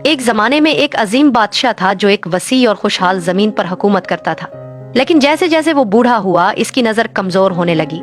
ایک زمانے میں ایک عظیم بادشاہ تھا جو ایک وسیع اور خوشحال زمین پر حکومت کرتا تھا، لیکن جیسے جیسے وہ بوڑھا ہوا اس کی نظر کمزور ہونے لگی۔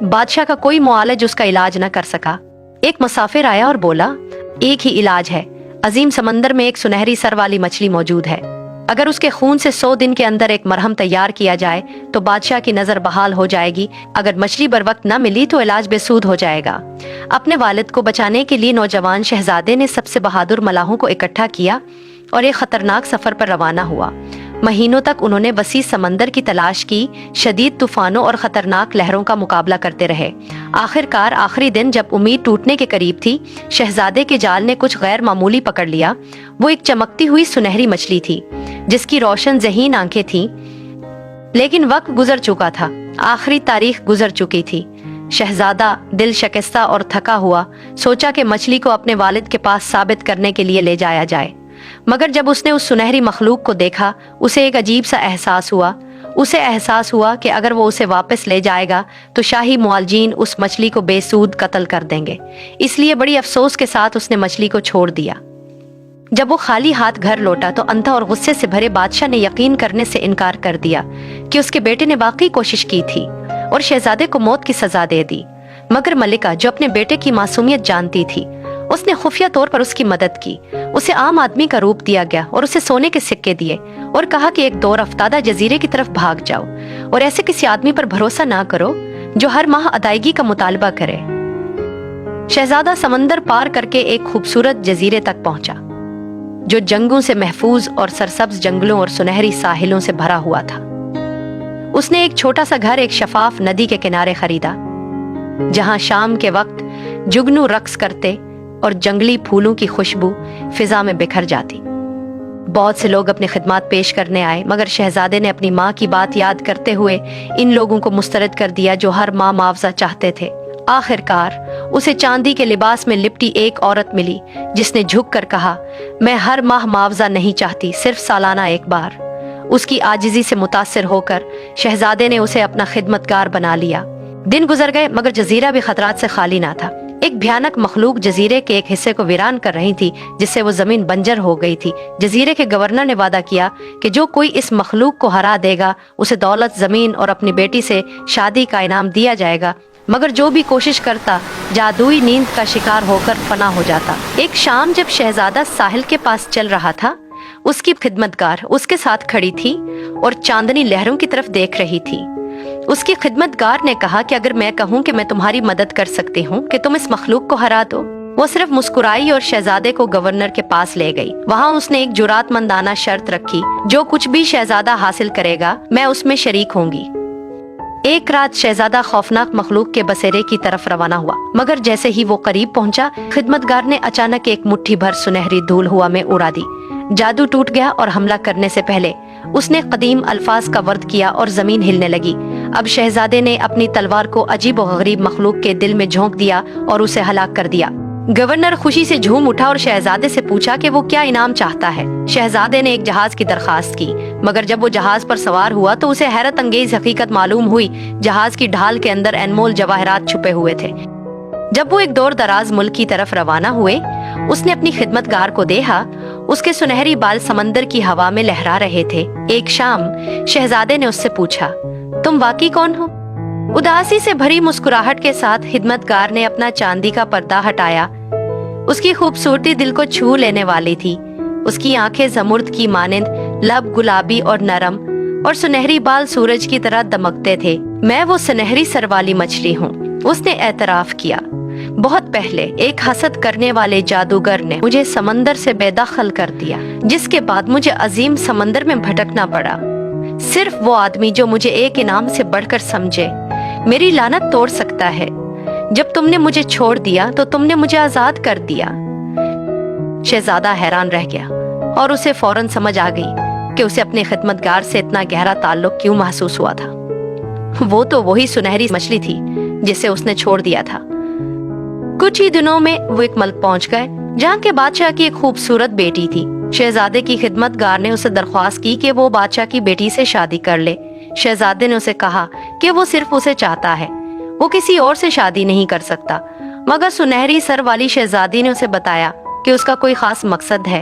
بادشاہ کا کوئی معالج اس کا علاج نہ کر سکا۔ ایک مسافر آیا اور بولا، ایک ہی علاج ہے، عظیم سمندر میں ایک سنہری سر والی مچھلی موجود ہے، اگر اس کے خون سے 100 دن کے اندر ایک مرہم تیار کیا جائے تو بادشاہ کی نظر بحال ہو جائے گی، اگر مچھلی بر وقت نہ ملی تو علاج بے سود ہو جائے گا۔ اپنے والد کو بچانے کے لیے نوجوان شہزادے نے سب سے بہادر ملاحوں کو اکٹھا کیا اور ایک خطرناک سفر پر روانہ ہوا۔ مہینوں تک انہوں نے وسیع سمندر کی تلاش کی، شدید طوفانوں اور خطرناک لہروں کا مقابلہ کرتے رہے۔ آخر کار آخری دن جب امید ٹوٹنے کے قریب تھی، شہزادے کے جال نے کچھ غیر معمولی پکڑ لیا۔ وہ ایک چمکتی ہوئی سنہری مچھلی تھی جس کی روشن ذہین آنکھیں تھیں، لیکن وقت گزر چکا تھا، آخری تاریخ گزر چکی تھی۔ شہزادہ دل شکستہ اور تھکا ہوا سوچا کہ مچھلی کو اپنے والد کے پاس ثابت کرنے کے لیے لے جایا جائے، مگر جب اس نے اس سنہری مخلوق کو دیکھا اسے ایک عجیب سا احساس ہوا۔ اسے احساس ہوا کہ اگر وہ اسے واپس لے جائے گا تو شاہی معالجین اس مچھلی کو بے سود قتل کر دیں گے، اس لیے بڑی افسوس کے ساتھ اس نے مچھلی کو چھوڑ دیا۔ جب وہ خالی ہاتھ گھر لوٹا تو اندھا اور غصے سے بھرے بادشاہ نے یقین کرنے سے انکار کر دیا کہ اس کے بیٹے نے واقعی کوشش کی تھی اور شہزادے کو موت کی سزا دے دی۔ مگر ملکہ جو اپنے بیٹے کی معصومیت جانتی تھی، اس نے خفیہ طور پر اس کی مدد کی۔ اسے عام آدمی کا روپ دیا گیا اور اسے سونے کے سکے دیے اور کہا کہ ایک دور افتادہ جزیرے کی طرف بھاگ جاؤ اور ایسے کسی آدمی پر بھروسہ نہ کرو جو ہر ماہ ادائیگی کا مطالبہ کرے۔ شہزادہ سمندر پار کر کے ایک خوبصورت جزیرے تک پہنچا جو جنگوں سے محفوظ اور سرسبز جنگلوں اور سنہری ساحلوں سے بھرا ہوا تھا۔ اس نے ایک چھوٹا سا گھر ایک شفاف ندی کے کنارے خریدا جہاں شام کے وقت جگنو رقص کرتے اور جنگلی پھولوں کی خوشبو فضا میں بکھر جاتی۔ بہت سے لوگ اپنی خدمات پیش کرنے آئے، مگر شہزادے نے اپنی ماں کی بات یاد کرتے ہوئے ان لوگوں کو مسترد کر دیا جو ہر ماہ معاوضہ چاہتے تھے۔ آخر کار اسے چاندی کے لباس میں لپٹی ایک عورت ملی جس نے جھک کر کہا، میں ہر ماہ معاوضہ نہیں چاہتی، صرف سالانہ ایک بار۔ اس کی عاجزی سے متاثر ہو کر شہزادے نے اسے اپنا خدمتگار بنا لیا۔ دن گزر گئے مگر جزیرہ بھی خطرات سے خالی نہ تھا۔ ایک بھیانک مخلوق جزیرے کے ایک حصے کو ویران کر رہی تھی جس سے وہ زمین بنجر ہو گئی تھی۔ جزیرے کے گورنر نے وعدہ کیا کہ جو کوئی اس مخلوق کو ہرا دے گا اسے دولت، زمین اور اپنی بیٹی سے شادی کا انعام دیا جائے گا، مگر جو بھی کوشش کرتا جادوئی نیند کا شکار ہو کر فنا ہو جاتا۔ ایک شام جب شہزادہ ساحل کے پاس چل رہا تھا، اس کی خدمتگار اس کے ساتھ کھڑی تھی اور چاندنی لہروں کی طرف دیکھ رہی تھی۔ اس کی خدمتگار نے کہا کہ اگر میں کہوں کہ میں تمہاری مدد کر سکتی ہوں کہ تم اس مخلوق کو ہرا دو۔ وہ صرف مسکرائی اور شہزادے کو گورنر کے پاس لے گئی۔ وہاں اس نے ایک جرات مندانہ شرط رکھی، جو کچھ بھی شہزادہ حاصل کرے گا میں اس میں شریک ہوں گی۔ ایک رات شہزادہ خوفناک مخلوق کے بسیرے کی طرف روانہ ہوا، مگر جیسے ہی وہ قریب پہنچا خدمتگار نے اچانک ایک مٹھی بھر سنہری دھول ہوا میں اڑا دی۔ جادو ٹوٹ گیا اور حملہ کرنے سے پہلے اس نے قدیم الفاظ کا ورد کیا اور زمین ہلنے لگی۔ اب شہزادے نے اپنی تلوار کو عجیب و غریب مخلوق کے دل میں جھونک دیا اور اسے ہلاک کر دیا۔ گورنر خوشی سے جھوم اٹھا اور شہزادے سے پوچھا کہ وہ کیا انعام چاہتا ہے۔ شہزادے نے ایک جہاز کی درخواست کی، مگر جب وہ جہاز پر سوار ہوا تو اسے حیرت انگیز حقیقت معلوم ہوئی، جہاز کی ڈھال کے اندر انمول جواہرات چھپے ہوئے تھے۔ جب وہ ایک دور دراز ملک کی طرف روانہ ہوئے، اس نے اپنی خدمتگار کو دیکھا، اس کے سنہری بال سمندر کی ہوا میں لہرا رہے تھے۔ ایک شام شہزادے نے اس سے پوچھا، تم واقعی کون ہو؟ اداسی سے بھری مسکراہٹ کے ساتھ خدمتگار نے اپنا چاندی کا پردہ ہٹایا۔ اس کی خوبصورتی دل کو چھو لینے والی تھی۔ اس کی آنکھیں زمرد کی مانند، لب گلابی اور نرم، اور سنہری بال سورج کی طرح دمکتے تھے۔ میں وہ سنہری سر والی مچھلی ہوں، اس نے اعتراف کیا۔ بہت پہلے ایک حسد کرنے والے جادوگر نے مجھے سمندر سے بے دخل کر دیا، جس کے بعد مجھے عظیم سمندر میں بھٹکنا پڑا۔ صرف وہ آدمی جو مجھے ایک انعام سے بڑھ کر سمجھے میری لعنت توڑ سکتا ہے۔ جب تم نے مجھے چھوڑ دیا تو تم نے مجھے آزاد کر دیا۔ شہزادہ حیران رہ گیا اور اسے فوراً سمجھ آ گئی کہ اسے اپنے خدمتگار سے اتنا گہرا تعلق کیوں محسوس ہوا تھا۔ وہ تو وہی سنہری مچھلی تھی جسے اس نے چھوڑ دیا تھا۔ کچھ ہی دنوں میں وہ ایک ملک پہنچ گئے جہاں کے بادشاہ کی ایک خوبصورت بیٹی تھی۔ شہزادے کی خدمتگار نے اسے درخواست کی کہ وہ بادشاہ کی بیٹی سے شادی کر لے۔ شہزادے نے اسے کہا کہ وہ صرف اسے چاہتا ہے، وہ کسی اور سے شادی نہیں کر سکتا، مگر سنہری سر والی شہزادی نے اسے بتایا کہ اس کا کوئی خاص مقصد ہے۔